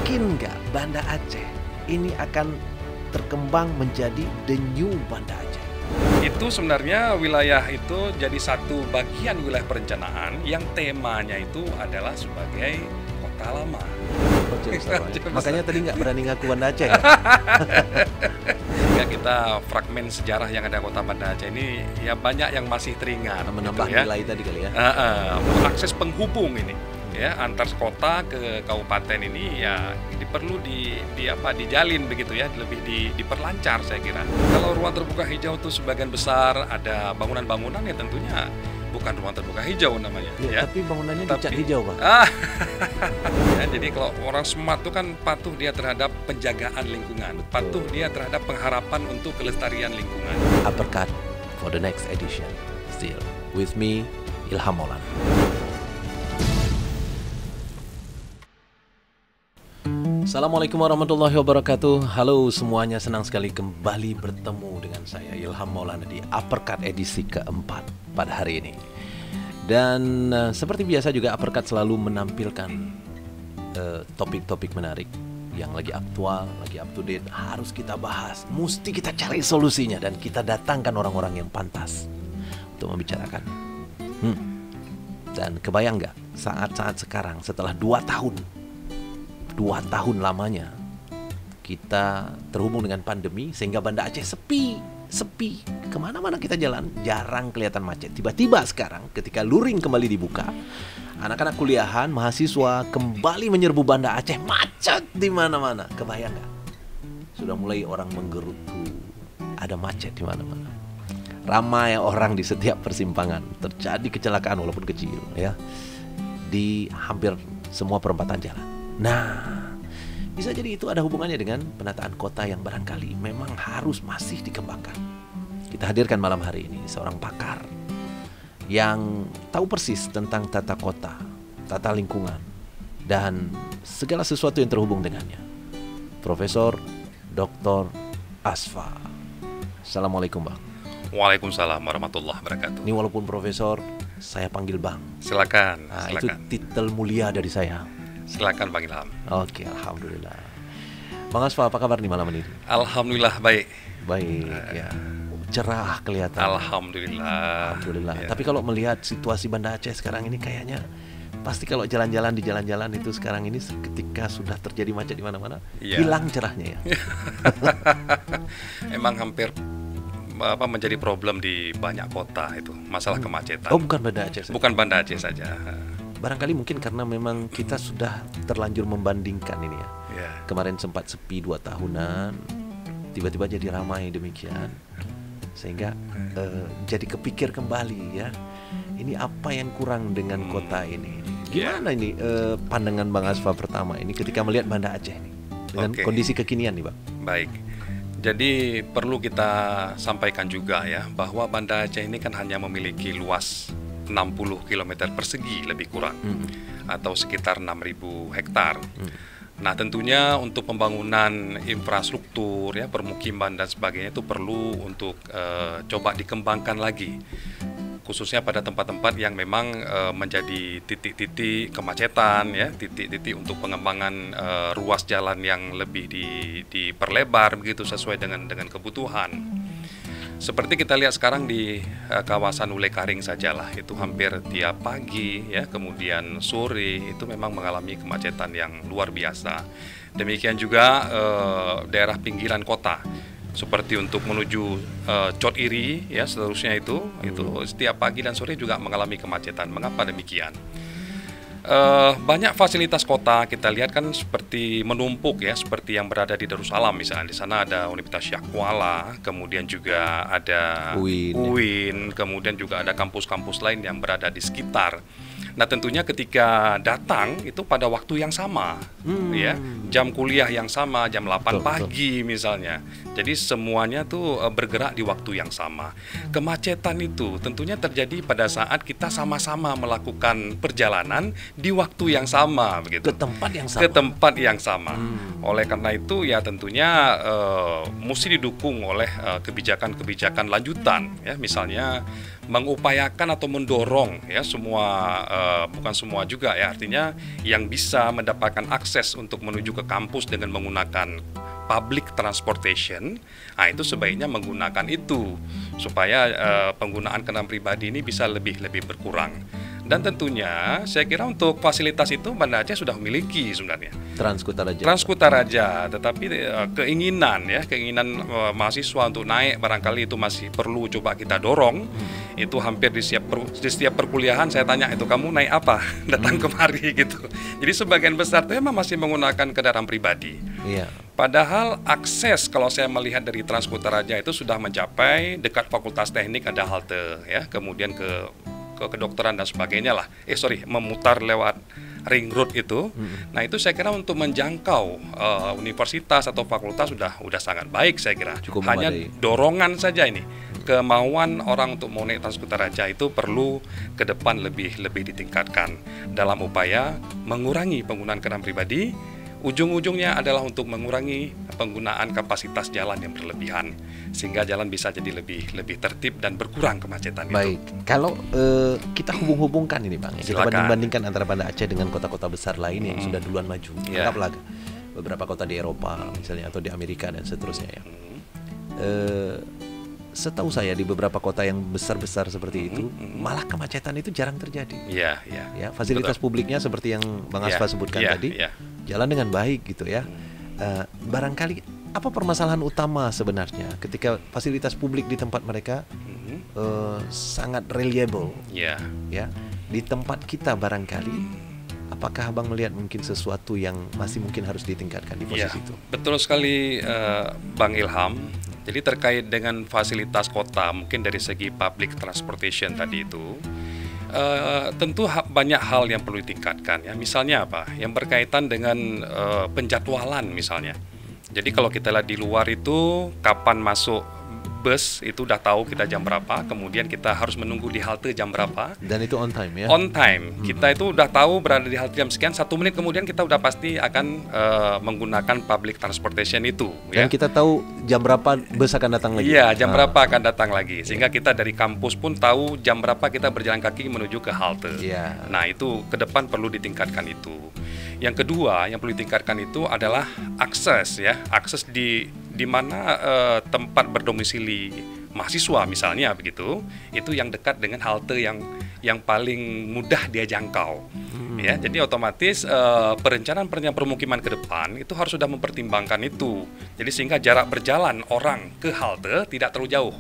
Yakin nggak Banda Aceh ini akan terkembang menjadi the new Banda Aceh? Itu sebenarnya wilayah itu jadi satu bagian wilayah perencanaan yang temanya itu adalah sebagai kota lama. Makanya tadi nggak berani ngaku Banda Aceh. Ya, kita fragmen sejarah yang ada kota Banda Aceh ini ya banyak yang masih teringat. Menambah gitu ya. nilai tadi kali ya. Akses penghubung ini ya antar kota ke kabupaten ini ya perlu dijalin begitu ya, lebih diperlancar saya kira. Kalau ruang terbuka hijau itu sebagian besar ada bangunan-bangunan ya tentunya bukan ruang terbuka hijau namanya ya. Tapi bangunannya dicat hijau, Pak. Ya, jadi kalau orang smart itu kan patuh dia terhadap penjagaan lingkungan, patuh dia terhadap pengharapan untuk kelestarian lingkungan. Uppercut for the next edition. Still with me, Ilham Maulana. Assalamualaikum warahmatullahi wabarakatuh. Halo semuanya, senang sekali kembali bertemu dengan saya Ilham Maulana di Uppercut edisi keempat pada hari ini. Dan seperti biasa juga Uppercut selalu menampilkan topik-topik menarik yang lagi aktual, lagi up to date, harus kita bahas, mesti kita cari solusinya dan kita datangkan orang-orang yang pantas untuk membicarakan. Dan kebayang nggak saat-saat sekarang setelah 2 tahun lamanya kita terhubung dengan pandemi sehingga Banda Aceh sepi. Kemana-mana kita jalan jarang kelihatan macet. Tiba-tiba sekarang ketika luring kembali dibuka, anak-anak kuliahan, mahasiswa kembali menyerbu Banda Aceh, macet di mana-mana. Kebayang nggak? Sudah mulai orang menggerutu, ada macet di mana-mana. Ramai orang di setiap persimpangan, terjadi kecelakaan walaupun kecil ya di hampir semua perempatan jalan. Nah, bisa jadi itu ada hubungannya dengan penataan kota yang barangkali memang harus masih dikembangkan. Kita hadirkan malam hari ini seorang pakar yang tahu persis tentang tata kota, tata lingkungan, dan segala sesuatu yang terhubung dengannya. Profesor Dr. Asfa. Assalamualaikum, Bang. Waalaikumsalam warahmatullahi wabarakatuh. Ini walaupun profesor, saya panggil Bang. Silakan. Nah, itu titel mulia dari saya. Silakan Bang Ilham. Oke, alhamdulillah. Bang Asfa, apa kabar di malam ini? Alhamdulillah baik. Baik ya. Cerah kelihatan. Alhamdulillah. Ya. Tapi kalau melihat situasi Banda Aceh sekarang ini kayaknya pasti kalau jalan-jalan di jalan-jalan itu sekarang ini ketika sudah terjadi macet di mana-mana, hilang cerahnya ya. Emang hampir menjadi problem di banyak kota itu, masalah kemacetan. Oh, bukan Banda Aceh saja. Bukan Banda Aceh saja. Barangkali mungkin karena memang kita sudah terlanjur membandingkan ini ya. Kemarin sempat sepi 2 tahunan, tiba-tiba jadi ramai demikian, sehingga jadi kepikir kembali ya. Ini apa yang kurang dengan kota ini? Gimana ini pandangan Bang Asfa pertama ini ketika melihat Banda Aceh ini dengan kondisi kekinian nih, Bang? Baik. Jadi perlu kita sampaikan juga ya bahwa Banda Aceh ini kan hanya memiliki luas 60 km persegi lebih kurang atau sekitar 6.000 hektar. Nah, tentunya untuk pembangunan infrastruktur ya, permukiman dan sebagainya itu perlu untuk coba dikembangkan lagi, khususnya pada tempat-tempat yang memang menjadi titik-titik kemacetan ya, titik-titik untuk pengembangan ruas jalan yang lebih diperlebar begitu sesuai dengan kebutuhan. Seperti kita lihat sekarang di kawasan Ule Karing sajalah, itu hampir tiap pagi ya, kemudian sore itu memang mengalami kemacetan yang luar biasa. Demikian juga daerah pinggiran kota, seperti untuk menuju Cot Iri ya, seterusnya itu setiap pagi dan sore juga mengalami kemacetan. Mengapa demikian? Banyak fasilitas kota kita lihat kan seperti menumpuk ya, seperti yang berada di Darussalam misalnya. Di sana ada Universitas Syiah Kuala, kemudian juga ada UIN, kemudian juga ada kampus-kampus lain yang berada di sekitar. Nah, tentunya ketika datang itu pada waktu yang sama ya, jam kuliah yang sama, jam 8 pagi misalnya. Jadi semuanya tuh bergerak di waktu yang sama. Kemacetan itu tentunya terjadi pada saat kita sama-sama melakukan perjalanan di waktu yang sama begitu. Ke tempat yang sama. Ke tempat yang sama. Oleh karena itu ya tentunya mesti didukung oleh kebijakan-kebijakan lanjutan ya, misalnya mengupayakan atau mendorong ya semua, bukan semua juga ya, artinya yang bisa mendapatkan akses untuk menuju ke kampus dengan menggunakan public transportation, nah itu sebaiknya menggunakan itu supaya penggunaan kendaraan pribadi ini bisa lebih berkurang. Dan tentunya saya kira untuk fasilitas itu Banda Aceh sudah memiliki sebenarnya. Transkutaraja, tetapi keinginan mahasiswa untuk naik barangkali itu masih perlu coba kita dorong. Itu hampir di setiap perkuliahan saya tanya, itu kamu naik apa datang kemari gitu. Jadi sebagian besar itu memang masih menggunakan kendaraan pribadi. Iya. Padahal akses kalau saya melihat dari Transkutaraja itu sudah mencapai dekat Fakultas Teknik ada halte ya, kemudian ke kedokteran dan sebagainya lah. Memutar lewat ring road itu. Nah, itu saya kira untuk menjangkau universitas atau fakultas sudah sangat baik saya kira. Cukup hanya memadai. dorongan saja ini. Kemauan orang untuk mau naik Transkutaraja itu perlu ke depan lebih ditingkatkan dalam upaya mengurangi penggunaan kendaraan pribadi. Ujung-ujungnya adalah untuk mengurangi penggunaan kapasitas jalan yang berlebihan sehingga jalan bisa jadi lebih tertib dan berkurang kemacetan. Baik, kalau kita hubung-hubungkan ini Bang, kita banding-bandingkan antara Banda Aceh dengan kota-kota besar lain yang sudah duluan maju. Anggaplah beberapa kota di Eropa misalnya atau di Amerika dan seterusnya ya. Setahu saya di beberapa kota yang besar-besar seperti itu malah kemacetan itu jarang terjadi. Ya, fasilitas publiknya seperti yang Bang Asfa sebutkan tadi, jalan dengan baik gitu ya. Barangkali apa permasalahan utama sebenarnya ketika fasilitas publik di tempat mereka sangat reliable, ya di tempat kita barangkali, apakah Abang melihat mungkin sesuatu yang masih mungkin harus ditingkatkan di posisi itu? Betul sekali Bang Ilham. Jadi terkait dengan fasilitas kota, mungkin dari segi public transportation tadi itu, tentu banyak hal yang perlu ditingkatkan ya. Misalnya apa? Yang berkaitan dengan penjadwalan misalnya. Jadi kalau kita lihat di luar itu kapan masuk bus itu udah tahu kita jam berapa, kemudian kita harus menunggu di halte jam berapa. Dan itu on time ya? On time. Kita itu udah tahu berada di halte jam sekian, 1 menit kemudian kita udah pasti akan menggunakan public transportation itu. Dan kita tahu jam berapa bus akan datang lagi? Iya, jam berapa akan datang lagi. Sehingga kita dari kampus pun tahu jam berapa kita berjalan kaki menuju ke halte. Nah itu ke depan perlu ditingkatkan itu. Yang kedua yang perlu ditingkatkan itu adalah akses ya. Akses di mana tempat berdomisili mahasiswa misalnya begitu, itu yang dekat dengan halte yang paling mudah dia jangkau. Ya, jadi otomatis perencanaan permukiman ke depan itu harus sudah mempertimbangkan itu. Jadi sehingga jarak berjalan orang ke halte tidak terlalu jauh.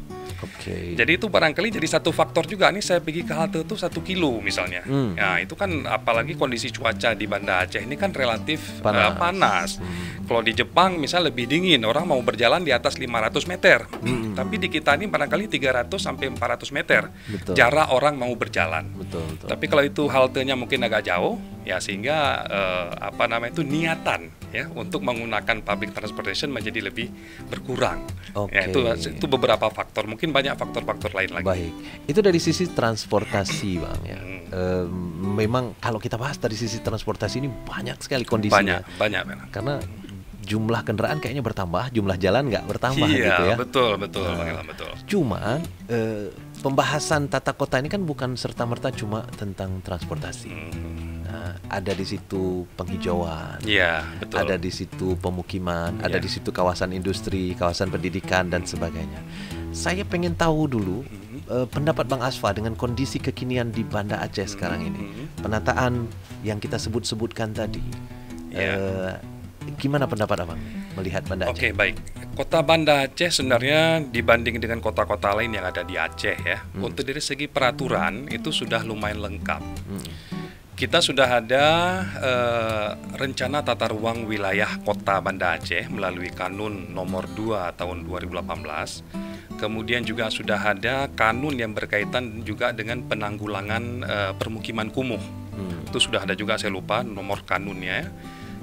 Jadi itu barangkali jadi satu faktor juga. Nih saya pergi ke halte itu 1 kilo misalnya. Nah itu kan apalagi kondisi cuaca di Banda Aceh ini kan relatif panas. Kalau di Jepang misal lebih dingin, orang mau berjalan di atas 500 meter. Tapi di kita ini barangkali 300 sampai 400 meter. Jarak orang mau berjalan. Tapi kalau itu haltenya mungkin agak jauh, ya sehingga itu niatan ya untuk menggunakan public transportation menjadi lebih berkurang. Ya, itu beberapa faktor. Mungkin banyak faktor-faktor lain lagi. Baik, itu dari sisi transportasi Bang ya. Memang kalau kita bahas dari sisi transportasi ini banyak sekali kondisinya. Banyak. Karena jumlah kendaraan kayaknya bertambah, jumlah jalan nggak bertambah gitu ya. Betul. Cuman pembahasan tata kota ini kan bukan serta-merta cuma tentang transportasi. Ada di situ penghijauan, ada di situ pemukiman, ada di situ kawasan industri, kawasan pendidikan dan sebagainya. Saya pengen tahu dulu pendapat Bang Asfa dengan kondisi kekinian di Banda Aceh sekarang ini, penataan yang kita sebut-sebutkan tadi. Gimana pendapat Abang melihat Banda Aceh? Oke, baik. Kota Banda Aceh sebenarnya dibanding dengan kota-kota lain yang ada di Aceh ya, untuk dari segi peraturan itu sudah lumayan lengkap. Kita sudah ada rencana tata ruang wilayah kota Banda Aceh melalui Kanun nomor 2 tahun 2018. Kemudian juga sudah ada kanun yang berkaitan juga dengan penanggulangan permukiman kumuh. Itu sudah ada juga, saya lupa nomor kanunnya.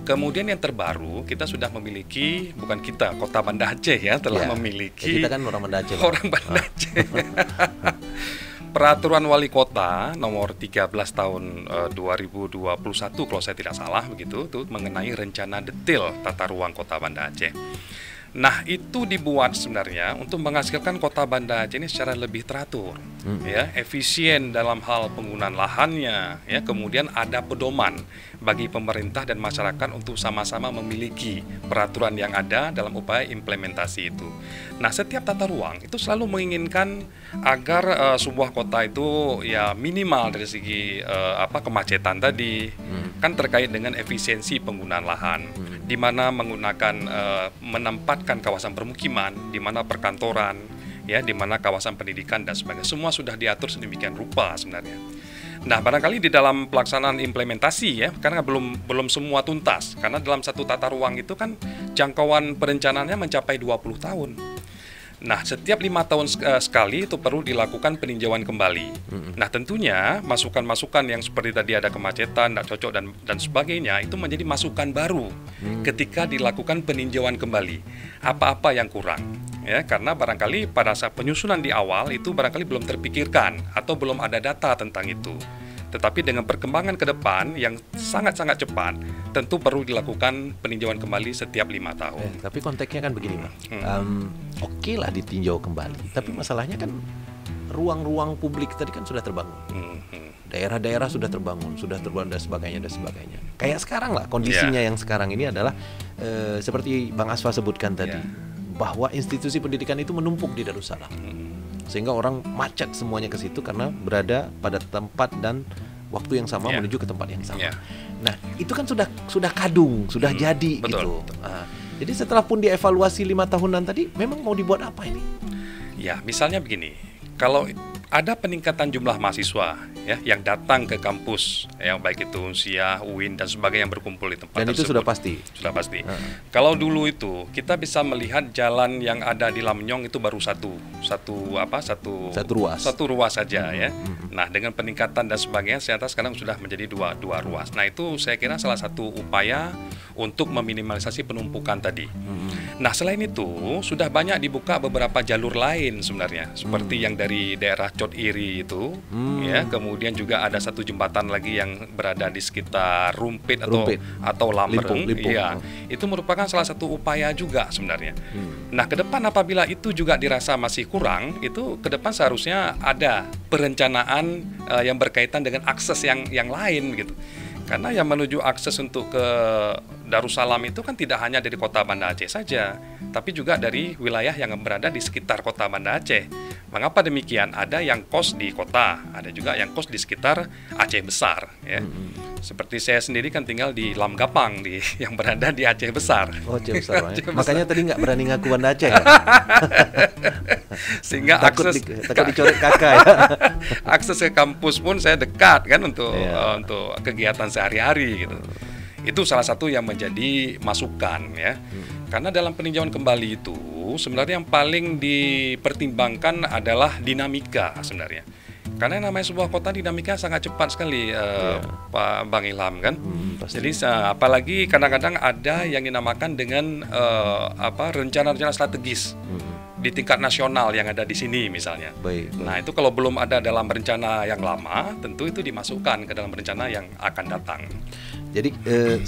Kemudian yang terbaru kita sudah memiliki, bukan kita, kota Banda Aceh ya telah memiliki. Kita kan orang Banda Aceh. Orang Banda Aceh. Peraturan Wali Kota nomor 13 tahun 2021 kalau saya tidak salah begitu, itu mengenai rencana detail tata ruang kota Banda Aceh. Nah, itu dibuat sebenarnya untuk menghasilkan kota Banda Aceh ini secara lebih teratur, ya, efisien dalam hal penggunaan lahannya, ya, kemudian ada pedoman bagi pemerintah dan masyarakat untuk sama-sama memiliki peraturan yang ada dalam upaya implementasi itu. Nah, setiap tata ruang itu selalu menginginkan agar sebuah kota itu ya minimal dari segi kemacetan tadi, kan terkait dengan efisiensi penggunaan lahan, di mana menggunakan menempatkan kawasan permukiman, di mana perkantoran, ya, di mana kawasan pendidikan dan sebagainya, semua sudah diatur sedemikian rupa sebenarnya. Nah, barangkali di dalam pelaksanaan implementasi, ya, karena belum semua tuntas, karena dalam satu tata ruang itu kan jangkauan perencanaannya mencapai 20 tahun. Nah, setiap 5 tahun sekali itu perlu dilakukan peninjauan kembali. Nah, tentunya masukan-masukan yang seperti tadi ada kemacetan, tidak cocok dan sebagainya itu menjadi masukan baru ketika dilakukan peninjauan kembali. Apa-apa yang kurang, ya, karena barangkali pada saat penyusunan di awal itu barangkali belum terpikirkan atau belum ada data tentang itu. Tetapi dengan perkembangan ke depan yang sangat-sangat cepat, tentu perlu dilakukan peninjauan kembali setiap 5 tahun. Tapi konteksnya kan begini, Bang. Oke lah ditinjau kembali, tapi masalahnya kan ruang-ruang publik tadi kan sudah terbangun. Daerah-daerah sudah terbangun dan sebagainya dan sebagainya. Kayak sekarang lah kondisinya yang sekarang ini adalah seperti Bang Asfa sebutkan tadi, bahwa institusi pendidikan itu menumpuk di Darussalam. Sehingga orang macet semuanya ke situ karena berada pada tempat dan waktu yang sama menuju ke tempat yang sama. Nah, itu kan sudah kadung, sudah jadi. Betul, gitu. Nah, jadi setelah pun dievaluasi 5 tahunan tadi, memang mau dibuat apa ini? Ya, misalnya begini, kalau ada peningkatan jumlah mahasiswa, ya, yang datang ke kampus, ya, baik itu Unsia, UIN dan sebagainya yang berkumpul di tempat dan tersebut. itu sudah pasti. Sudah pasti. Kalau dulu itu kita bisa melihat jalan yang ada di Lamnyong itu baru satu ruas saja, ya. Nah, dengan peningkatan dan sebagainya, ternyata sekarang sudah menjadi dua ruas. Nah, itu saya kira salah satu upaya untuk meminimalisasi penumpukan tadi. Nah, selain itu sudah banyak dibuka beberapa jalur lain sebenarnya, seperti yang dari daerah Cot Iri itu, ya, kemudian juga ada satu jembatan lagi yang berada di sekitar Rumpit atau Lamberung, Limpung. ya, itu merupakan salah satu upaya juga sebenarnya. Nah, ke depan apabila itu juga dirasa masih kurang, itu ke depan seharusnya ada perencanaan yang berkaitan dengan akses yang lain gitu. Karena yang menuju akses untuk ke Darussalam itu kan tidak hanya dari kota Banda Aceh saja, tapi juga dari wilayah yang berada di sekitar kota Banda Aceh. Mengapa demikian? Ada yang kos di kota, ada juga yang kos di sekitar Aceh Besar, ya. Seperti saya sendiri kan tinggal di Lamgapang, yang berada di Aceh Besar. Oh, Aceh Besar. Makanya tadi nggak berani ngaku Banda Aceh. Ya? Sehingga takut dicoret kakak. Ya? Akses ke kampus pun saya dekat kan untuk kegiatan sehari-hari gitu. Itu salah satu yang menjadi masukan, ya. Karena dalam peninjauan kembali itu sebenarnya yang paling dipertimbangkan adalah dinamika sebenarnya. Karena yang namanya sebuah kota dinamika sangat cepat sekali, Pak Bang Ilham kan. Jadi apalagi kadang-kadang ada yang dinamakan dengan rencana-rencana strategis di tingkat nasional yang ada di sini misalnya. Baik. Nah, itu kalau belum ada dalam rencana yang lama, tentu itu dimasukkan ke dalam rencana yang akan datang. Jadi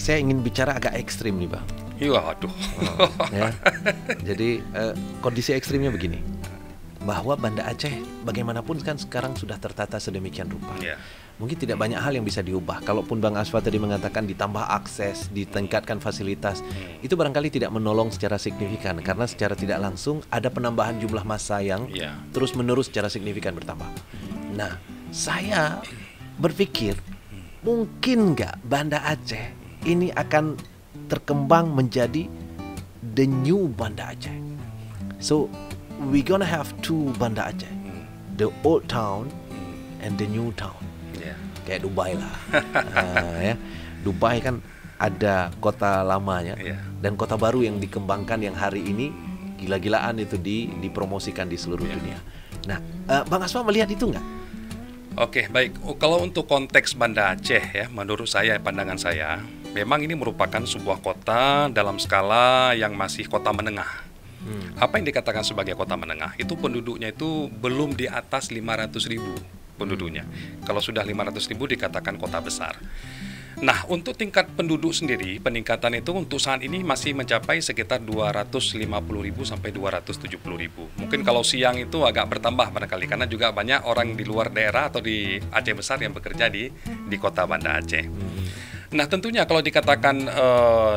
saya ingin bicara agak ekstrim nih, Bang. Iya, aduh. Ya. Jadi kondisi ekstrimnya begini, bahwa Banda Aceh bagaimanapun kan sekarang sudah tertata sedemikian rupa. Mungkin tidak banyak hal yang bisa diubah. Kalaupun Bang Asfa tadi mengatakan ditambah akses, ditingkatkan fasilitas, itu barangkali tidak menolong secara signifikan, karena secara tidak langsung ada penambahan jumlah massa yang terus-menerus secara signifikan bertambah. Nah, saya berpikir mungkin nggak Banda Aceh ini akan terkembang menjadi the new Banda Aceh. So we gonna have two Banda Aceh, the old town and the new town. Kayak Dubai lah. Ya. Dubai kan ada kota lamanya dan kota baru yang dikembangkan yang hari ini gila-gilaan itu dipromosikan di seluruh dunia. Nah, Bang Asfa melihat itu nggak? Oke, baik. Kalau untuk konteks Banda Aceh, ya, menurut saya, pandangan saya, memang ini merupakan sebuah kota dalam skala yang masih kota menengah. Apa yang dikatakan sebagai kota menengah? Itu penduduknya itu belum di atas 500.000 penduduknya. Kalau sudah 500.000 dikatakan kota besar. Nah, untuk tingkat penduduk sendiri, peningkatan itu untuk saat ini masih mencapai sekitar 250.000 sampai 270.000. Mungkin kalau siang itu agak bertambah barangkali, karena juga banyak orang di luar daerah atau di Aceh Besar yang bekerja di kota Banda Aceh. Nah, tentunya kalau dikatakan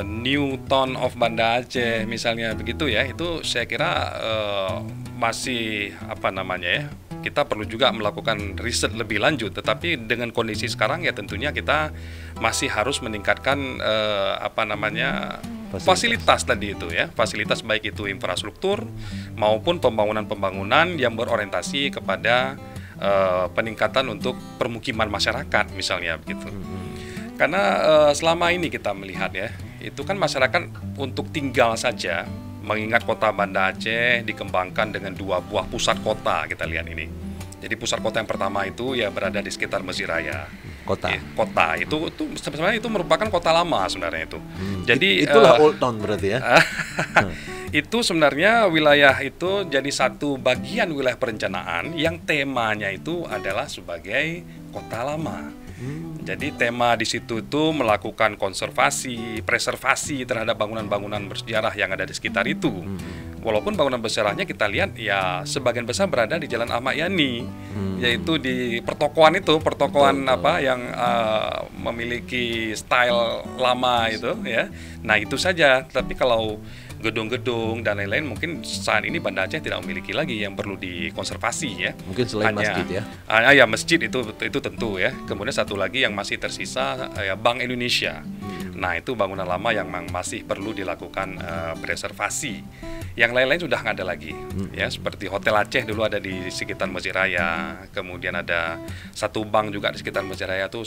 new town of Banda Aceh misalnya begitu ya, itu saya kira masih apa namanya ya, kita perlu juga melakukan riset lebih lanjut. Tetapi dengan kondisi sekarang ya tentunya kita masih harus meningkatkan apa namanya fasilitas tadi itu ya, fasilitas baik itu infrastruktur maupun pembangunan-pembangunan yang berorientasi kepada peningkatan untuk permukiman masyarakat misalnya begitu. Karena selama ini kita melihat ya, itu kan masyarakat untuk tinggal saja, mengingat kota Banda Aceh dikembangkan dengan 2 buah pusat kota kita lihat ini. Jadi pusat kota yang pertama itu ya berada di sekitar Mesir Raya. Kota itu sebenarnya itu merupakan kota lama sebenarnya itu. Jadi itulah Old Town berarti ya. Itu sebenarnya wilayah itu jadi satu bagian wilayah perencanaan yang temanya itu adalah sebagai kota lama. Jadi tema di situ itu melakukan konservasi, preservasi terhadap bangunan-bangunan bersejarah yang ada di sekitar itu. Walaupun bangunan bersejarahnya kita lihat ya sebagian besar berada di Jalan Ahmad Yani, yaitu di pertokoan itu, pertokoan apa yang memiliki style lama itu ya. Nah, itu saja. Tapi kalau gedung-gedung dan lain-lain mungkin saat ini Banda Aceh tidak memiliki lagi yang perlu dikonservasi ya. Mungkin selain masjid ya. Ya masjid itu tentu ya. Kemudian satu lagi yang masih tersisa ya Bank Indonesia. Nah, itu bangunan lama yang masih perlu dilakukan preservasi. Yang lain-lain sudah nggak ada lagi ya, seperti Hotel Aceh dulu ada di sekitar Mesir Raya, kemudian ada satu bank juga di sekitar Mesir Raya itu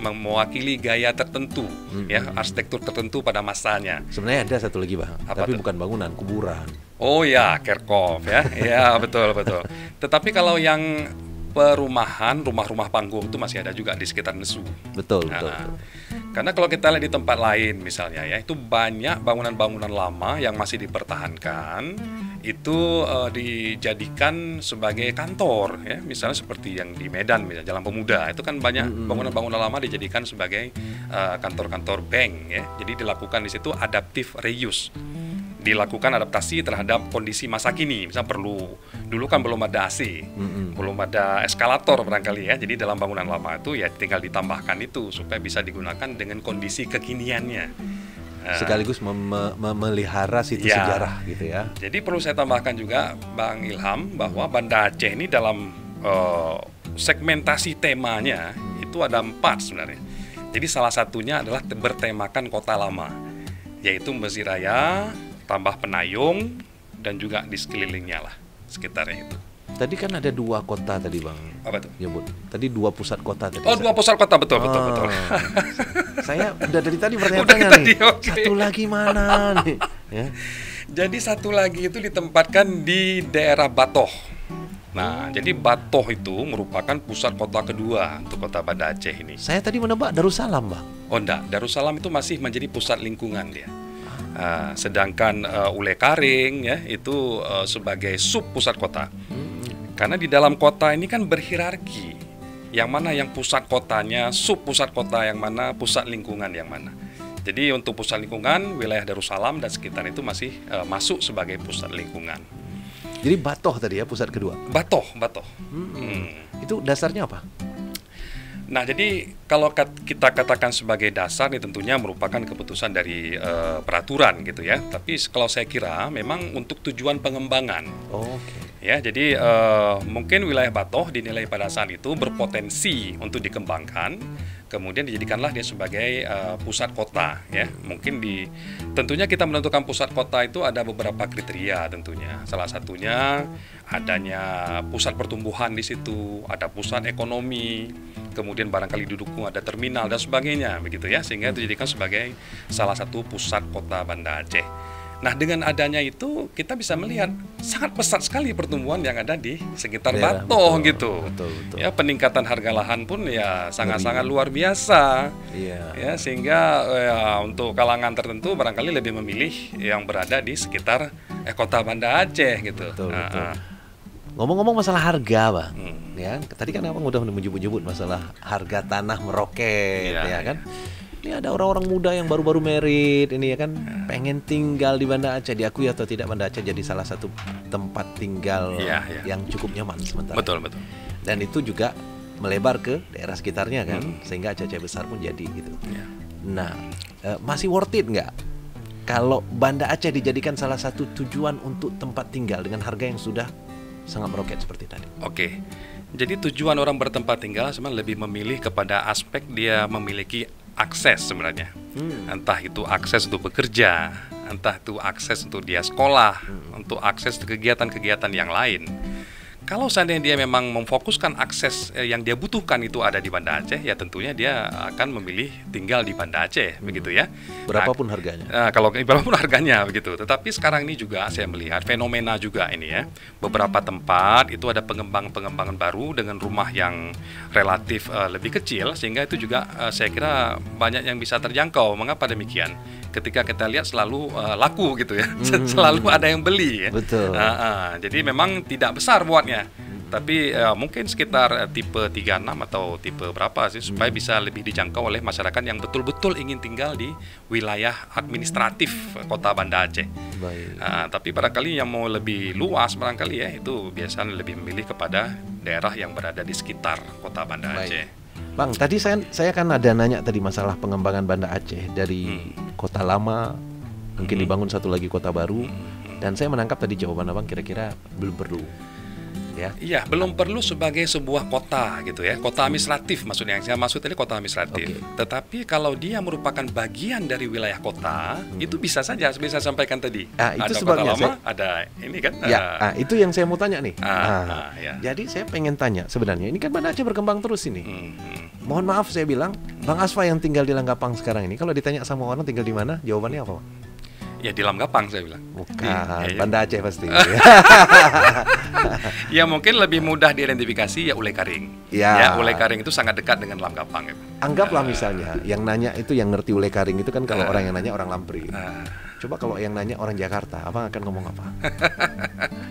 mewakili gaya tertentu ya, arsitektur tertentu pada masanya. Sebenarnya ada satu lagi Bang, tapi bukan bangunan, kuburan. Oh ya, Kerkhoff ya. Ya, betul. Tetapi kalau yang perumahan, rumah-rumah panggung itu masih ada juga di sekitar Nesu. Betul. Karena kalau kita lihat di tempat lain misalnya ya, itu banyak bangunan-bangunan lama yang masih dipertahankan, itu dijadikan sebagai kantor ya, misalnya seperti yang di Medan misalnya Jalan Pemuda, itu kan banyak bangunan-bangunan lama dijadikan sebagai kantor-kantor bank ya. Jadi dilakukan di situ adaptive reuse. Dilakukan adaptasi terhadap kondisi masa kini. Misalnya dulu kan belum ada AC, belum ada eskalator barangkali ya. Jadi dalam bangunan lama itu ya tinggal ditambahkan itu supaya bisa digunakan dengan kondisi kekiniannya. Sekaligus memelihara situs sejarah gitu ya. Jadi perlu saya tambahkan juga Bang Ilham bahwa Banda Aceh ini dalam segmentasi temanya itu ada 4 sebenarnya. Jadi salah satunya adalah bertemakan kota lama, yaitu Mesir Raya, tambah Penayung, dan juga di sekelilingnya lah, sekitarnya itu. Tadi kan ada 2 kota tadi Bang. Apa tuh? Nyebut. Tadi 2 pusat kota tadi. Oh, 2 pusat kota, betul. Saya udah dari tadi bertanya-tanya nih. Okay. Satu lagi mana nih? Ya. Jadi satu lagi itu ditempatkan di daerah Batoh. Nah, jadi Batoh itu merupakan pusat kota kedua untuk kota Banda Aceh ini. Saya tadi menebak Darussalam, Bang. Oh, enggak. Darussalam itu masih menjadi pusat lingkungan dia. Sedangkan Ule Karing ya itu sebagai sub pusat kota. Karena di dalam kota ini kan berhierarki. Yang mana yang pusat kotanya, sub pusat kota yang mana, pusat lingkungan yang mana. Jadi untuk pusat lingkungan wilayah Darussalam dan sekitar itu masih masuk sebagai pusat lingkungan. Jadi Batoh tadi ya pusat kedua. Batoh. Itu dasarnya apa? Nah, jadi kalau kita katakan sebagai dasar ini tentunya merupakan keputusan dari peraturan gitu ya. Tapi kalau saya kira memang untuk tujuan pengembangan. Ya, jadi mungkin wilayah Batoh dinilai pada saat itu berpotensi untuk dikembangkan. Kemudian dijadikanlah dia sebagai pusat kota ya. Mungkin tentunya kita menentukan pusat kota itu ada beberapa kriteria tentunya. Salah satunya adanya pusat pertumbuhan di situ, ada pusat ekonomi, kemudian barangkali didukung ada terminal dan sebagainya begitu ya, sehingga itu dijadikan sebagai salah satu pusat kota Banda Aceh. Nah, dengan adanya itu kita bisa melihat sangat pesat sekali pertumbuhan yang ada di sekitar Batoh gitu. Betul. Ya, peningkatan harga lahan pun ya sangat-sangat luar biasa. Ya, sehingga ya, untuk kalangan tertentu barangkali lebih memilih yang berada di sekitar kota Banda Aceh gitu. Betul. Ngomong-ngomong masalah harga, Bang, ya tadi kan abang udah menyebut-nyebut masalah harga tanah meroket, ya kan? Ini ada orang-orang muda yang baru-baru merit, ini ya kan, pengen tinggal di Banda Aceh. Diakui atau tidak, Banda Aceh jadi salah satu tempat tinggal yang cukup nyaman sementara. Betul. Dan itu juga melebar ke daerah sekitarnya kan, sehingga Aceh besar pun jadi gitu. Nah, masih worth it nggak kalau Banda Aceh dijadikan salah satu tujuan untuk tempat tinggal dengan harga yang sudah sangat meroket seperti tadi? Oke. Jadi tujuan orang bertempat tinggal sebenarnya lebih memilih kepada aspek dia memiliki akses sebenarnya. Entah itu akses untuk bekerja, entah itu akses untuk dia sekolah, untuk akses kegiatan-kegiatan yang lain. Kalau seandainya dia memang memfokuskan akses yang dia butuhkan itu ada di Banda Aceh, ya tentunya dia akan memilih tinggal di Banda Aceh, begitu ya. Berapapun harganya. Kalau berapapun harganya begitu. Tetapi sekarang ini juga saya melihat fenomena juga ini ya. Beberapa tempat itu ada pengembangan baru dengan rumah yang relatif lebih kecil, sehingga itu juga saya kira banyak yang bisa terjangkau. Mengapa demikian? Ketika kita lihat selalu laku gitu ya, selalu ada yang beli ya. Betul. Jadi memang tidak besar buatnya, tapi mungkin sekitar tipe 36 atau tipe berapa sih, supaya bisa lebih dijangkau oleh masyarakat yang betul-betul ingin tinggal di wilayah administratif Kota Banda Aceh. Baik. Tapi barangkali yang mau lebih luas barangkali ya, itu biasanya lebih memilih kepada daerah yang berada di sekitar Kota Banda Aceh. Bang, tadi saya kan ada nanya tadi masalah pengembangan Banda Aceh dari kota lama mungkin dibangun satu lagi kota baru, dan saya menangkap tadi jawaban abang kira-kira belum perlu. Ya. Iya, belum perlu sebagai sebuah kota gitu ya, kota administratif maksudnya. Yang saya maksud tadi kota administratif. Tetapi kalau dia merupakan bagian dari wilayah kota, itu bisa saja saya sampaikan tadi. Itu ada sebabnya kota lama, ada ini kan. Ya, itu yang saya mau tanya nih. Ya. Jadi saya pengen tanya sebenarnya, ini kan Banda Aceh berkembang terus ini. Mohon maaf saya bilang, Bang Asfa yang tinggal di Langgapang sekarang ini, kalau ditanya sama orang tinggal di mana, jawabannya apa, Bang? Ya di Langgapang saya bilang. Bukan, Banda Aceh pasti. Ya mungkin lebih mudah diidentifikasi ya Ulai Karing. Ya Ulai Karing itu sangat dekat dengan Langgapang. Anggaplah misalnya yang nanya itu yang ngerti Ulai Karing itu kan kalau orang yang nanya orang Lampri. Coba kalau yang nanya orang Jakarta, abang akan ngomong apa?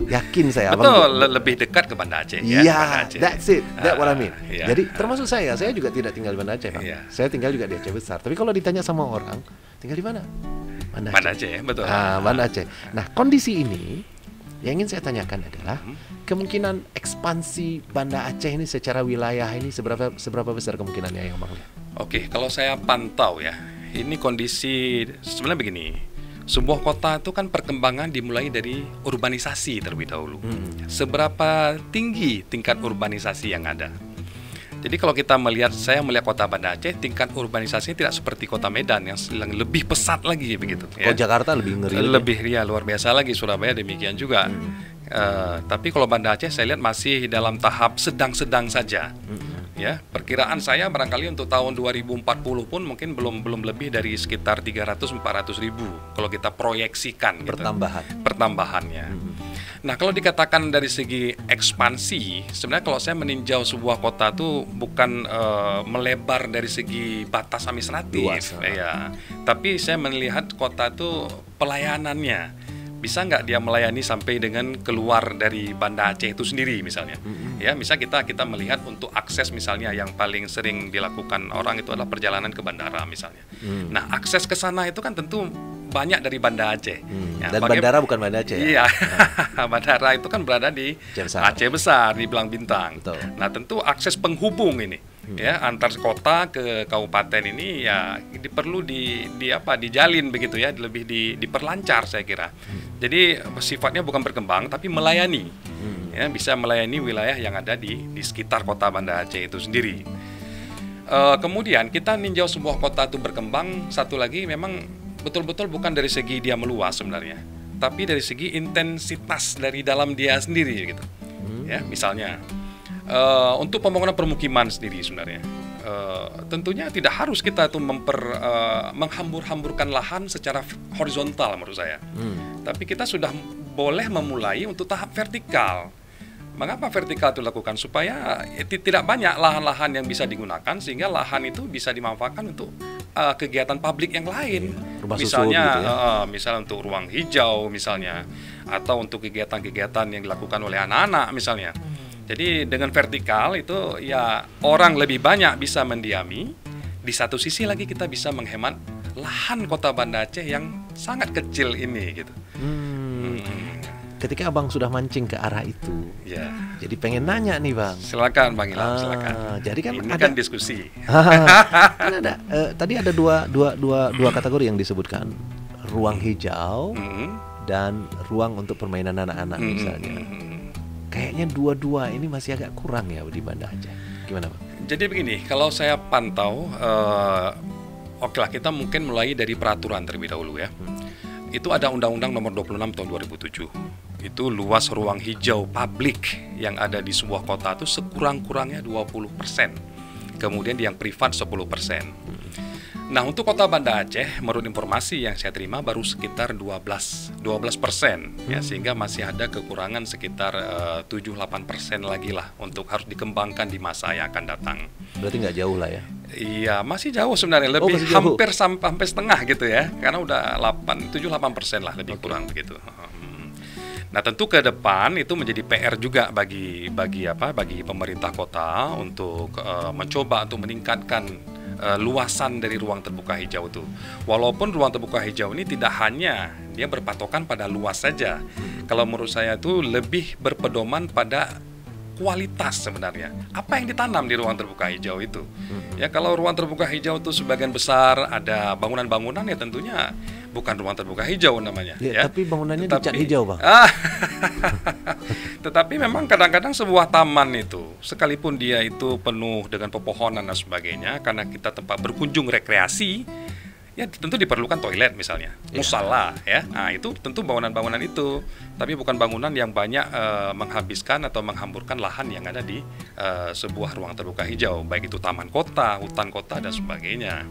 Yakin saya. Betul, lebih dekat ke Banda Aceh. Iya, that's it, that's what I mean. Jadi termasuk saya juga tidak tinggal di Banda Aceh, Bang. Saya tinggal juga di Aceh Besar. Tapi kalau ditanya sama orang, tinggal di mana? Banda Aceh, betul. Banda Aceh. Nah, kondisi ini yang ingin saya tanyakan adalah kemungkinan ekspansi Banda Aceh ini secara wilayah ini seberapa besar kemungkinannya yang Bang lihat? Oke, kalau saya pantau ya, ini kondisi sebenarnya begini. Sebuah kota itu kan perkembangan dimulai dari urbanisasi terlebih dahulu. Seberapa tinggi tingkat urbanisasi yang ada? Jadi kalau kita saya melihat kota Banda Aceh, tingkat urbanisasinya tidak seperti kota Medan yang lebih pesat lagi begitu. Kalau Jakarta lebih ngeri. Lebih luar biasa lagi, Surabaya demikian juga. Tapi kalau Banda Aceh saya lihat masih dalam tahap sedang-sedang saja. Ya, perkiraan saya barangkali untuk tahun 2040 pun mungkin belum lebih dari sekitar 300-400 ribu kalau kita proyeksikan pertambahannya. Nah, kalau dikatakan dari segi ekspansi, sebenarnya kalau saya meninjau sebuah kota itu bukan melebar dari segi batas administratif, tapi saya melihat kota itu pelayanannya. Bisa nggak dia melayani sampai dengan keluar dari Banda Aceh itu sendiri misalnya. Ya, misal kita melihat untuk akses misalnya yang paling sering dilakukan orang itu adalah perjalanan ke bandara misalnya. Nah, akses ke sana itu kan tentu banyak dari Banda Aceh. Dan bandara bukan Banda Aceh. Iya. Bandara itu kan berada di Aceh Besar di Belang Bintang. Betul. Nah, tentu akses penghubung ini ya antar kota ke kabupaten ini ya perlu dijalin begitu ya, lebih diperlancar saya kira. Jadi sifatnya bukan berkembang tapi melayani. Ya, bisa melayani wilayah yang ada di sekitar kota Banda Aceh itu sendiri. Kemudian kita ninjau sebuah kota itu berkembang, satu lagi memang betul-betul bukan dari segi dia meluas sebenarnya, tapi dari segi intensitas dari dalam dia sendiri gitu. Ya, misalnya untuk pembangunan permukiman sendiri sebenarnya tentunya tidak harus kita tuh menghambur-hamburkan lahan secara horizontal menurut saya. Tapi kita sudah boleh memulai untuk tahap vertikal. Mengapa vertikal itu dilakukan? Supaya tidak banyak lahan-lahan yang bisa digunakan, sehingga lahan itu bisa dimanfaatkan untuk kegiatan publik yang lain. Rumah susun Misalnya, gitu ya. misalnya untuk ruang hijau misalnya, atau untuk kegiatan-kegiatan yang dilakukan oleh anak-anak misalnya. Jadi dengan vertikal itu ya orang lebih banyak bisa mendiami. Di satu sisi lagi kita bisa menghemat lahan kota Banda Aceh yang sangat kecil ini gitu. Ketika abang sudah mancing ke arah itu, Ya, jadi pengen nanya nih bang. silakan Bang Ilham, silakan. Jadi kan Ini ada kan diskusi. kan ada tadi ada dua kategori yang disebutkan, ruang hijau dan ruang untuk permainan anak-anak misalnya. Kayaknya dua-dua ini masih agak kurang ya di Banda Aceh. Gimana bang? Jadi begini, kalau saya pantau, oke lah kita mungkin mulai dari peraturan terlebih dahulu ya. Itu ada Undang-Undang Nomor 26 tahun 2007. Itu luas ruang hijau publik yang ada di sebuah kota itu sekurang-kurangnya 20%. Kemudian yang privat 10%. Nah, untuk kota Banda Aceh, menurut informasi yang saya terima baru sekitar 12%, ya, sehingga masih ada kekurangan sekitar 7-8% lagi lah untuk harus dikembangkan di masa yang akan datang. Berarti nggak jauh lah ya? Iya, masih jauh sebenarnya, lebih masih jauh. hampir setengah gitu ya, karena udah 7-8% lah lebih kurang begitu. Nah, tentu ke depan itu menjadi PR juga bagi pemerintah kota untuk mencoba untuk meningkatkan luasan dari ruang terbuka hijau itu. Walaupun ruang terbuka hijau ini tidak hanya dia berpatokan pada luas saja. Kalau menurut saya itu lebih berpedoman pada kualitas sebenarnya. Apa yang ditanam di ruang terbuka hijau itu? Ya, kalau ruang terbuka hijau itu sebagian besar ada bangunan-bangunan, ya tentunya bukan ruang terbuka hijau namanya. Ya, tapi bangunannya dicat hijau bang. Tetapi memang kadang-kadang sebuah taman itu, sekalipun dia itu penuh dengan pepohonan dan sebagainya, karena kita tempat berkunjung rekreasi, ya tentu diperlukan toilet misalnya, musala ya. Nah, itu tentu bangunan-bangunan itu, tapi bukan bangunan yang banyak menghabiskan atau menghamburkan lahan yang ada di sebuah ruang terbuka hijau, baik itu taman kota, hutan kota dan sebagainya.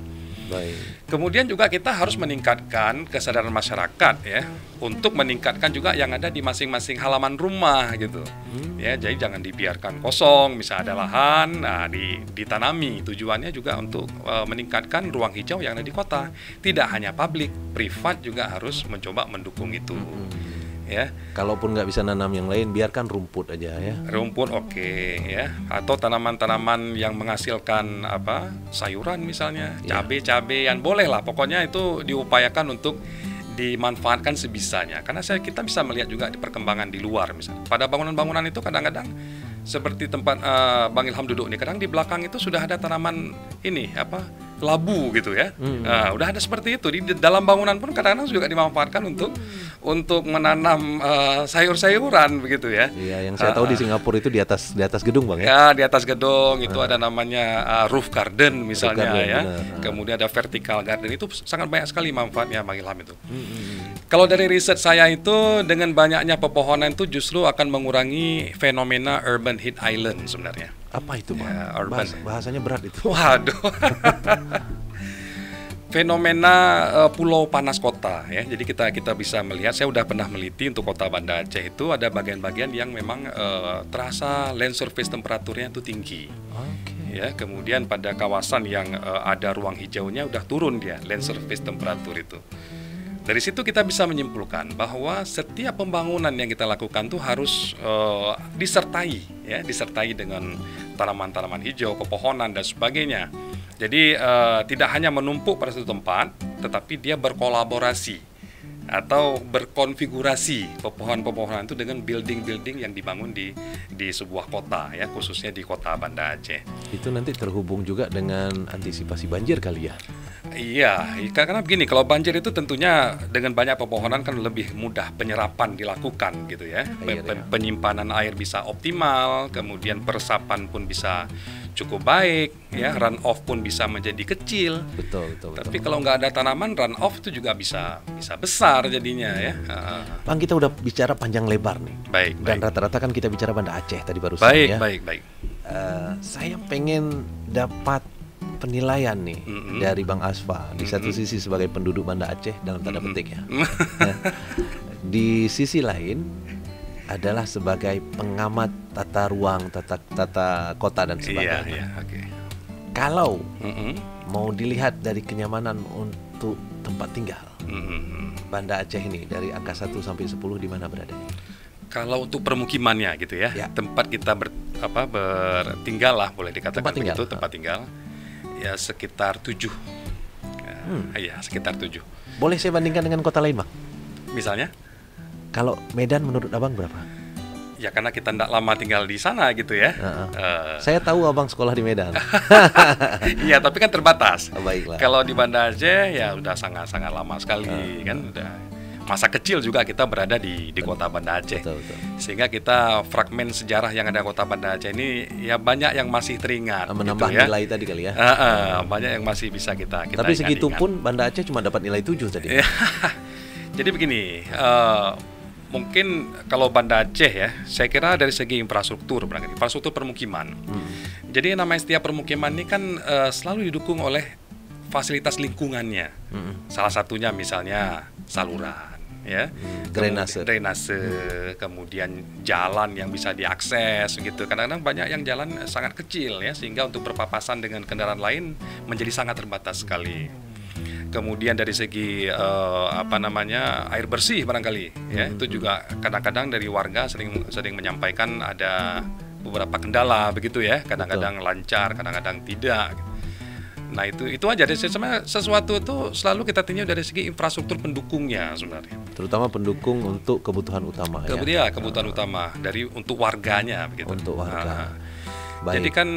Baik. Kemudian juga kita harus meningkatkan kesadaran masyarakat ya, untuk meningkatkan juga yang ada di masing-masing halaman rumah gitu. Ya, jadi jangan dibiarkan kosong, misalnya ada lahan, nah ditanami. Tujuannya juga untuk meningkatkan ruang hijau yang ada di kota. Tidak hanya publik, privat juga harus mencoba mendukung itu. Ya. Kalaupun nggak bisa nanam yang lain, biarkan rumput aja ya. Rumput oke, ya, atau tanaman-tanaman yang menghasilkan sayuran misalnya, cabai-cabean boleh lah. Pokoknya itu diupayakan untuk dimanfaatkan sebisanya. Karena kita bisa melihat juga di perkembangan di luar misalnya. Pada bangunan-bangunan itu kadang-kadang seperti tempat Bang Ilham duduk nih, kadang di belakang itu sudah ada tanaman ini labu gitu ya. Udah ada seperti itu di dalam bangunan pun kadang-kadang juga dimanfaatkan untuk menanam sayur-sayuran begitu ya. Iya, yang saya tahu di Singapura itu di atas gedung bang ya. Ya, di atas gedung itu ada namanya roof garden misalnya Roof garden, ya. benar. Kemudian ada vertical garden, itu sangat banyak sekali manfaatnya Bang Ilham itu. Kalau dari riset saya itu, dengan banyaknya pepohonan itu justru akan mengurangi fenomena urban heat island sebenarnya. Apa itu bang? Ya, urban. Bahasanya berat itu. Waduh. Fenomena pulau panas kota ya. Jadi kita bisa melihat, saya udah pernah meliti untuk kota Banda Aceh itu ada bagian-bagian yang memang terasa land surface temperaturnya itu tinggi. Ya, kemudian pada kawasan yang ada ruang hijaunya udah turun dia land surface temperatur itu. Dari situ kita bisa menyimpulkan bahwa setiap pembangunan yang kita lakukan tuh harus disertai dengan tanaman-tanaman hijau, pepohonan dan sebagainya. Jadi tidak hanya menumpuk pada satu tempat, tetapi dia berkolaborasi atau berkonfigurasi pepohonan-pepohonan itu dengan building-building yang dibangun di sebuah kota ya, khususnya di kota Banda Aceh. Itu nanti terhubung juga dengan antisipasi banjir kali ya? Iya, karena begini, kalau banjir itu tentunya dengan banyak pepohonan kan lebih mudah penyerapan dilakukan gitu ya. Penyimpanan air bisa optimal, kemudian peresapan pun bisa cukup baik ya, run off pun bisa menjadi kecil. Betul. Tapi kalau nggak ada tanaman, run off itu juga bisa besar jadinya ya. Bang, kita udah bicara panjang lebar nih. Baik. Dan rata-rata kan kita bicara Banda Aceh tadi barusan ya. Baik. Saya pengen dapat penilaian nih dari Bang Asfa. Di satu sisi sebagai penduduk Banda Aceh dalam tanda petik ya. Di sisi lain adalah sebagai pengamat tata ruang, tata kota dan sebagainya. Iya, oke. Kalau Mm-mm. mau dilihat dari kenyamanan untuk tempat tinggal, Mm-mm. Banda Aceh ini dari angka 1 sampai 10 di mana berada? Kalau untuk permukimannya gitu ya, Ya. tempat kita bertinggal lah, boleh dikatakan Tempat tinggal. begitu, tempat tinggal ya sekitar 7. Ya, sekitar 7. Boleh saya bandingkan dengan kota lain, Bang? Misalnya, Kalau Medan menurut Abang berapa? ya karena kita tidak lama tinggal di sana gitu ya. Saya tahu Abang sekolah di Medan. Iya, tapi kan terbatas. Baiklah. Kalau di Banda Aceh ya udah sangat-sangat lama sekali kan, udah masa kecil juga kita berada di kota Banda Aceh. Betul. Sehingga kita fragmen sejarah yang ada kota Banda Aceh ini ya banyak yang masih teringat Menambah gitu ya. nilai tadi kali ya. Banyak yang masih bisa kita Tapi ingat-ingat. segitu pun Banda Aceh cuma dapat nilai 7 tadi. Ya. Jadi begini, mungkin kalau Banda Aceh ya, saya kira dari segi infrastruktur permukiman. Jadi namanya setiap permukiman ini kan selalu didukung oleh fasilitas lingkungannya. Salah satunya misalnya saluran, ya, drainase, kemudian jalan yang bisa diakses gitu. Kadang-kadang banyak yang jalan sangat kecil ya, sehingga untuk berpapasan dengan kendaraan lain menjadi sangat terbatas sekali. Kemudian dari segi air bersih barangkali ya, itu juga kadang-kadang dari warga sering menyampaikan ada beberapa kendala begitu ya, kadang-kadang lancar, kadang-kadang tidak. Nah itu aja, sebenarnya sesuatu itu selalu kita tinjau dari segi infrastruktur pendukungnya sebenarnya. Terutama pendukung untuk kebutuhan utama ya. Kebutuhan utama untuk warganya begitu. Untuk warga. Baik. Jadi kan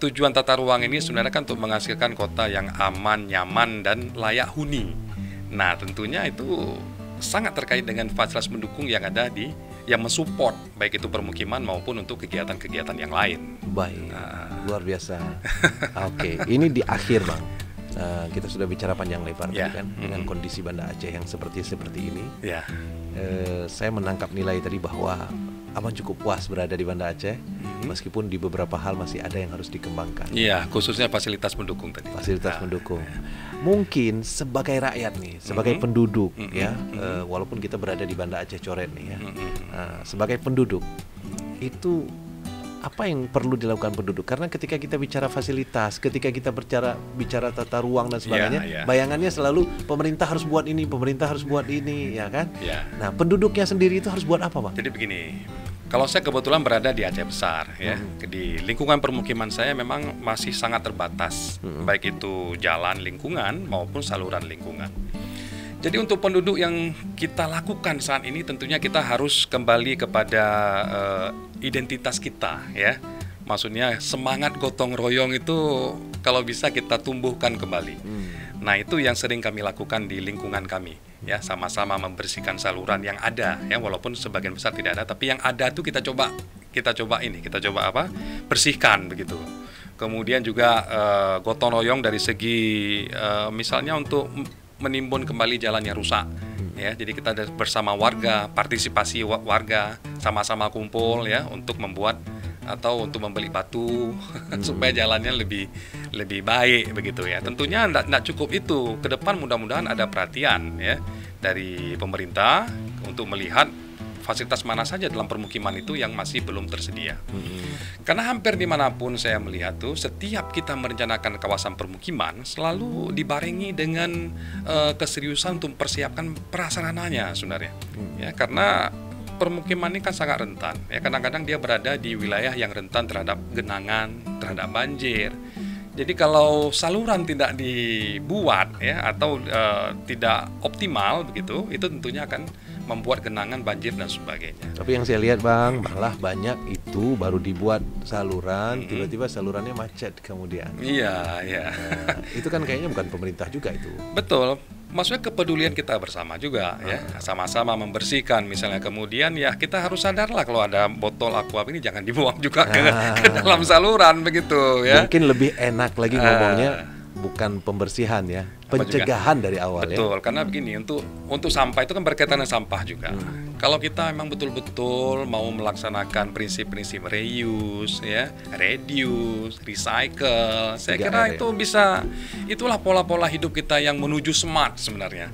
tujuan tata ruang ini sebenarnya kan untuk menghasilkan kota yang aman, nyaman, dan layak huni. Nah tentunya itu sangat terkait dengan fasilitas pendukung yang ada yang mensupport baik itu permukiman maupun untuk kegiatan-kegiatan yang lain. Baik, luar biasa. Oke, ini di akhir Bang. Kita sudah bicara panjang lebar tadi kan, dengan kondisi Banda Aceh yang seperti ini. Ya. Saya menangkap nilai tadi bahwa Abang cukup puas berada di Banda Aceh, meskipun di beberapa hal masih ada yang harus dikembangkan. Iya, khususnya fasilitas pendukung tadi. Fasilitas pendukung. Mungkin sebagai rakyat nih, sebagai penduduk ya, walaupun kita berada di Banda Aceh Coret nih ya, sebagai penduduk itu apa yang perlu dilakukan penduduk? Karena ketika kita bicara fasilitas, ketika kita bicara tata ruang dan sebagainya, bayangannya selalu pemerintah harus buat ini, ya kan? Nah, penduduknya sendiri itu harus buat apa, Bang? Jadi begini, kalau saya kebetulan berada di Aceh Besar ya, di lingkungan permukiman saya memang masih sangat terbatas, baik itu jalan lingkungan maupun saluran lingkungan. Jadi untuk penduduk yang kita lakukan saat ini tentunya kita harus kembali kepada identitas kita ya. Maksudnya semangat gotong royong itu kalau bisa kita tumbuhkan kembali. Nah itu yang sering kami lakukan di lingkungan kami ya, sama-sama membersihkan saluran yang ada ya, walaupun sebagian besar tidak ada, tapi yang ada tuh kita coba bersihkan begitu. Kemudian juga gotong royong dari segi misalnya untuk menimbun kembali jalan yang rusak ya, jadi kita bersama warga, partisipasi warga, sama-sama kumpul ya untuk membuat atau untuk membeli batu supaya jalannya lebih baik begitu ya. Tentunya tidak cukup itu, ke depan mudah-mudahan ada perhatian ya dari pemerintah untuk melihat fasilitas mana saja dalam permukiman itu yang masih belum tersedia. Karena hampir dimanapun saya melihat tuh, setiap kita merencanakan kawasan permukiman selalu dibarengi dengan keseriusan untuk mempersiapkan prasarananya sebenarnya. Ya, karena permukiman ini kan sangat rentan. Ya, kadang-kadang dia berada di wilayah yang rentan terhadap genangan, terhadap banjir. Jadi kalau saluran tidak dibuat ya atau tidak optimal begitu, itu tentunya akan membuat genangan, banjir dan sebagainya. Tapi yang saya lihat Bang, malah banyak itu baru dibuat saluran, tiba-tiba salurannya macet kemudian. Iya. Nah, itu kan kayaknya bukan pemerintah juga itu. Betul. Maksudnya kepedulian kita bersama juga ya, sama-sama membersihkan misalnya. Kemudian ya kita harus sadarlah kalau ada botol aqua ini jangan dibuang juga ke dalam saluran begitu ya. Mungkin lebih enak lagi ngomongnya bukan pembersihan ya, pencegahan dari awal. Betul, ya. Karena begini, untuk sampah itu kan berkaitan dengan sampah juga. Kalau kita memang betul-betul mau melaksanakan prinsip-prinsip reuse ya, reduce, recycle, saya kira itu bisa, itulah pola-pola hidup kita yang menuju smart sebenarnya.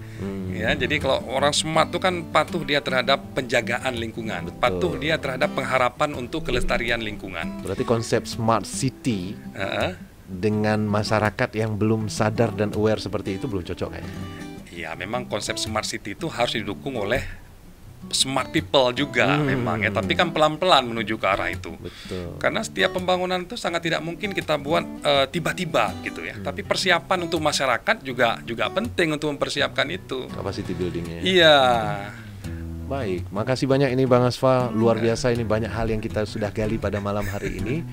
Ya, jadi kalau orang smart itu kan patuh dia terhadap penjagaan lingkungan, patuh dia terhadap pengharapan untuk kelestarian lingkungan. Berarti konsep smart city dengan masyarakat yang belum sadar dan aware seperti itu belum cocok kayaknya. Ya, memang konsep smart city itu harus didukung oleh smart people juga memang ya, tapi kan pelan-pelan menuju ke arah itu. Betul. Karena setiap pembangunan itu sangat tidak mungkin kita buat tiba-tiba gitu ya. Tapi persiapan untuk masyarakat juga penting untuk mempersiapkan itu. Capacity buildingnya. Iya. Baik, makasih banyak ini Bang Asfa, luar biasa, ini banyak hal yang kita sudah gali pada malam hari ini.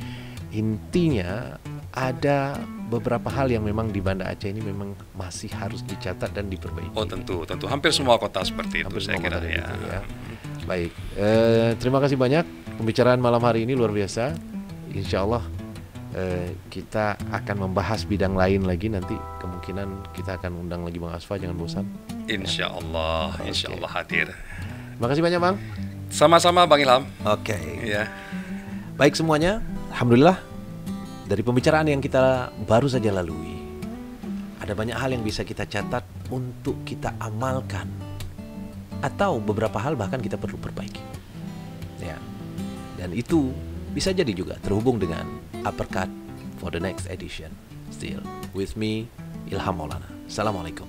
Intinya ada beberapa hal yang memang di Banda Aceh ini memang masih harus dicatat dan diperbaiki. Oh tentu, hampir semua kota seperti itu, Hampir saya semua kira kota ya. gitu ya. Baik, terima kasih banyak pembicaraan malam hari ini luar biasa. Insya Allah kita akan membahas bidang lain lagi nanti, kemungkinan kita akan undang lagi Bang Asfa, jangan bosan. Insya Allah hadir. Terima kasih banyak Bang. Sama-sama Bang Ilham. Oke. Ya. Baik semuanya, alhamdulillah dari pembicaraan yang kita baru saja lalui, ada banyak hal yang bisa kita catat untuk kita amalkan, atau beberapa hal bahkan kita perlu perbaiki. Ya. Dan itu bisa jadi juga terhubung dengan Uppercut for the next edition. Still with me, Ilham Maulana. Assalamualaikum.